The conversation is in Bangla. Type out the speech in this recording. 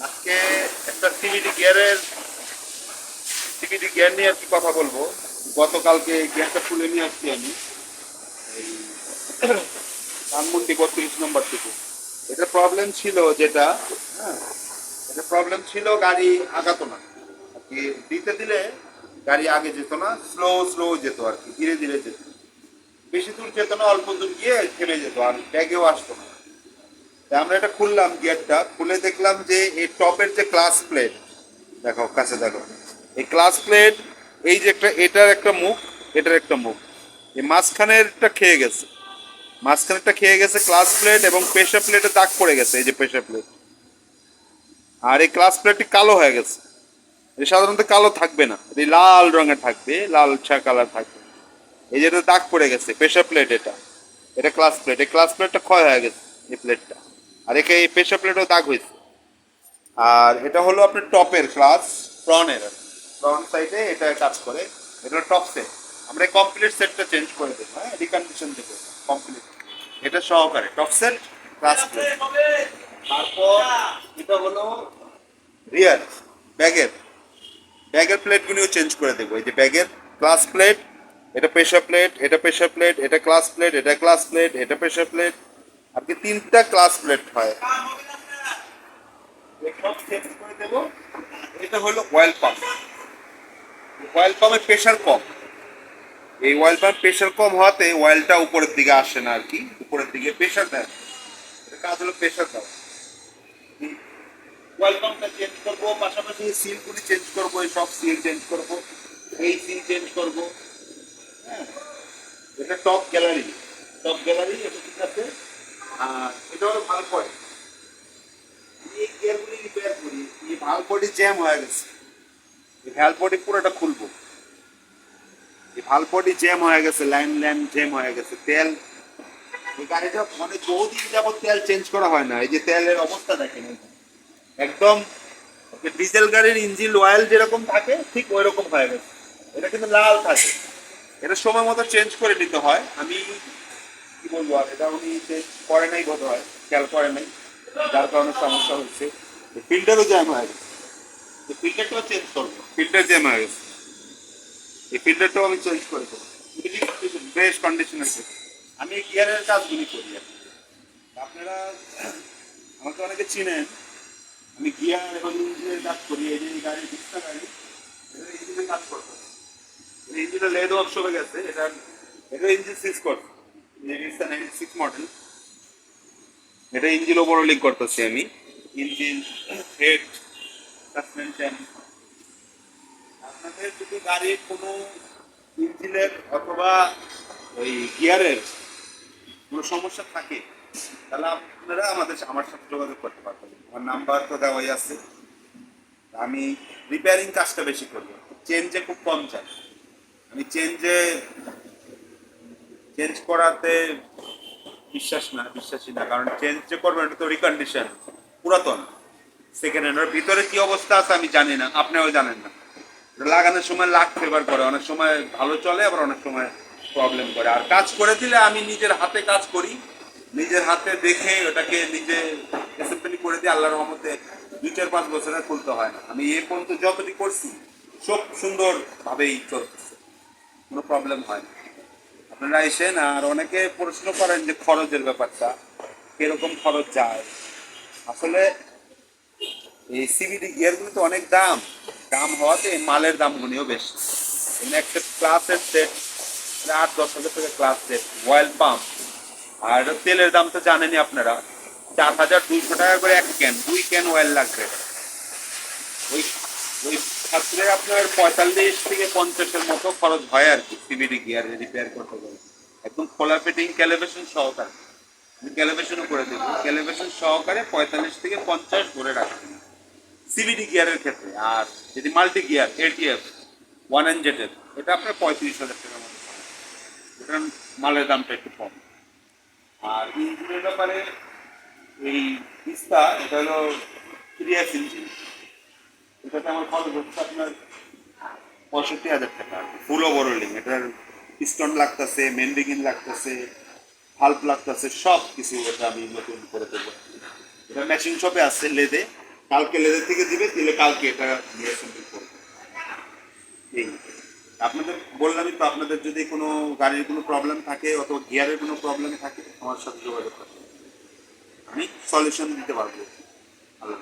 আজকে একটা সিভিটি গিয়ার নিয়ে আর কি কথা বলবো। গতকালকে গিয়ারটা খুলে নিয়ে আসছি আমি এই ধানমন্ডি 32 নম্বর থেকে। এটা প্রবলেম ছিল যেটা, হ্যাঁ, এটা প্রবলেম ছিল, গাড়ি আগাতো না আর কি। দিতে দিলে গাড়ি আগে যেত না, স্লো স্লো যেত আর কি, ধীরে ধীরে যেত, বেশি দূর যেত না, অল্প দূর গিয়ে থেমে যেত আর ব্যাগেও আসতো না। আমরা এটা খুললাম, গিয়ারটা খুলে দেখলাম যে এই টপের যে ক্লাস প্লেট, দেখো কাছে দেখো, এই ক্লাস প্লেট, এই যে একটা, এটার একটা মুখ, এটার একটা মুখ, এই মাঝখানেরটা খেয়ে গেছে, মাঝখানেরটা খেয়ে গেছে ক্লাস প্লেট, এবং প্রেশার প্লেটে দাগ পড়ে গেছে, এই যে প্রেশার প্লেট। আর এই ক্লাস প্লেটটি কালো হয়ে গেছে। এটা সাধারণত কালো থাকবে না, এটি লাল রঙের থাকবে, লাল ছা কালার থাকবে। এই যেটা দাগ পড়ে গেছে প্রেশার প্লেট, এটা এটা ক্লাস প্লেট, এই ক্লাস প্লেটটা ক্ষয় হয়ে গেছে, এই প্লেটটা। আর একে এই প্রেশার প্লেটও দাগ হয়েছে। আর এটা হলো আপনার টপের ক্লাস, ফ্রন্টের ফ্রন্ট সাইডে এটা কাজ করে, এটা টপ সেট। আমরা এই কমপ্লিট সেটটা চেঞ্জ করে দেবো, হ্যাঁ, রিকন্ডিশন দেবো কমপ্লিট, এটা সহকারে টপ সেট ক্লাস প্লেট। তারপর এটা হলো রিয়ার ব্যাগের ব্যাগের প্লেটগুলিও চেঞ্জ করে দেবো। এই যে ব্যাগের ক্লাস প্লেট, এটা প্রেশার প্লেট, এটা প্রেশার প্লেট, এটা ক্লাস প্লেট, এটা ক্লাস প্লেট, এটা প্রেশার প্লেট, আর কি তিনটা ক্লাস প্লেট হয়, সব চেঞ্জ করে দেবো। এটা হলো অয়েল পাম্প, অয়েল পাম্পের প্রেশার কম, এই অয়েল পাম্প প্রেশার কম হওয়াতে অয়েলটা উপরের দিকে আসে না আর কি, উপরের দিকে প্রেশার দেয়, এটা কাজ হলো প্রেশার দেওয়া। অয়েল পাম্পটা চেঞ্জ করবো, পাশাপাশি সিলগুলি চেঞ্জ করবো, এই সব সিল চেঞ্জ করবো, এই সিল চেঞ্জ করবো, হ্যাঁ। এটা টপ গ্যালারি, টপ গ্যালারি এটা ঠিক আছে। আর এটা হলো ভাল পয়েন্ট, এই গিয়ারগুলি রিপেয়ার করি, এই ভাল বডি জ্যাম হয়ে গেছে, এই ভাল বডি পুরোটা খুলবো, এই ভাল বডি জ্যাম হয়ে গেছে, লাইন লাইন জ্যাম হয়ে গেছে, তেল, এই গাড়িটা অনেক বহুদিন যাবত তেল চেঞ্জ করা হয় না। এই যে তেলের অবস্থা দেখেন, একদম ডিজেল গাড়ির ইঞ্জিন অয়েল যেরকম থাকে ঠিক ওই রকম হয়ে গেছে, এটা কিন্তু লাল থাকে, এটা সময় মতো চেঞ্জ করে নিতে হয়। আমি কি বলবো, আর এটা উনি চেঞ্জ করে নাই বোধ হয়, খেয়াল করে নাই, যার কারণে সমস্যা হচ্ছে। ফিল্টারও জ্যাম হয়ে গেছে, ফিল্টারটাও চেঞ্জ করবো, ফিল্টার জ্যাম হয়ে গেছে, এই ফিল্টারটাও আমি চেঞ্জ করে দেবো, বেশ কন্ডিশন আছে। আমি গিয়ারের কাজগুলি করি আর কি। আপনারা আমাকে অনেকে চিনেন, আমি গিয়ার এবং ইঞ্জিনের কাজ করি। এই যে গাড়ি ডিস্টা গাড়ি, এটা ইঞ্জিনের কাজ করতে, ইঞ্জিনের লেদ ওয়ার্ক চলে গেছে, এটা এটা ইঞ্জিন সিক্স করছে, রিক্সা 96 মডেল, এটা ইঞ্জিন ওভারহোলিং করতেছি আমি, ইঞ্জিন, হেড, সাসপেনশন। আপনাদের যদি গাড়ির কোনো ইঞ্জিনের অথবা ওই গিয়ারের কোনো সমস্যা থাকে, তাহলে আপনারা আমার সাথে যোগাযোগ করতে পারবেন, আমার নাম্বার তো দেওয়াই আছে। আমি রিপেয়ারিং কাজটা বেশি করবো, চেঞ্জে খুব কম চাই, আমি চেঞ্জ করাতে বিশ্বাসী না, কারণ চেঞ্জ যে করবেন এটা তো রিকন্ডিশন, পুরাতন, সেকেন্ড হ্যান্ড, ওর ভিতরে কি অবস্থা আছে আমি জানি না, আপনিও জানেন না। লাগানোর সময় লাক ফেভার করে, অনেক সময় ভালো চলে, আবার অনেক সময় প্রবলেম করে। আর কাজ করে দিলে আমি নিজের হাতে কাজ করি, নিজের হাতে দেখে ওটাকে নিজে অ্যাসেম্বলি করে দিই, আল্লাহর রহমতে 2-4-5 বছরে খুলতে হয় না। আমি এ পর্যন্ত যতটি করছি সব সুন্দরভাবেই চলতেছে, কোনো প্রবলেম হয় না। আপনারা এসেন। আর অনেকে প্রশ্ন করেন যে খরচের ব্যাপারটা কিরকম খরচ যায়, আসলে এই সিভিটি গিয়ারগুলো তো অনেক দাম, দাম হওয়াতে মালের দামগুলিও বেশি। এখানে একটা ক্লাসের সেট 8-10 হাজার টাকা ক্লাস সেট, অয়েল পাম্প, আর তেলের দাম তো জানেনই আপনারা, 4200 টাকা করে এক ক্যান, 2 ক্যান অয়েল লাগবে। ওই ওই ক্ষেত্রে আপনার 45 থেকে 50-এর মতো খরচ হয় আর কি, সিভিটি গিয়ার রিপেয়ার করতে গেলে, একদম খোলা ফিটিং ক্যালিব্রেশন সহকারে। আমি ক্যালিব্রেশনও করে দেবো, ক্যালিব্রেশন সহকারে 45 থেকে 50 ধরে রাখবেন সিভিডি গিয়ারের ক্ষেত্রে। আর যদি মাল্টি গিয়ার এটিএফ 1NZ-এর, এটা আপনার 35,000 টাকার মতো পড়ে, এটার মালের দামটা একটু কম। আর ইঞ্জিনের ব্যাপারে এই পিস্তা, এটা হলো 3S ইঞ্জিন, এটাতে আমার খরচ হচ্ছে আপনার 65,000 টাকা, ফুল ওভারহোলিং, এটার পিস্টন লাগতেছে, মেন রিগিং লাগতেছে, হাল্প লাগতেছে, সব কিছু এটা আমি নতুন করে দেবো। এটা মেশিন শপে আছে লেদে, কালকে লেজার থেকে দিবে, দিলে কালকে এটা নিয়ে অ্যাসেম্বল করবো। এই আপনাদের বললামই তো, আপনাদের যদি কোনো গাড়ির কোনো প্রবলেম থাকে অথবা গিয়ারের কোনো প্রবলেম থাকে আমার সাথে যোগাযোগ করতে, আমি সলিউশন দিতে পারবো। আল্লাহ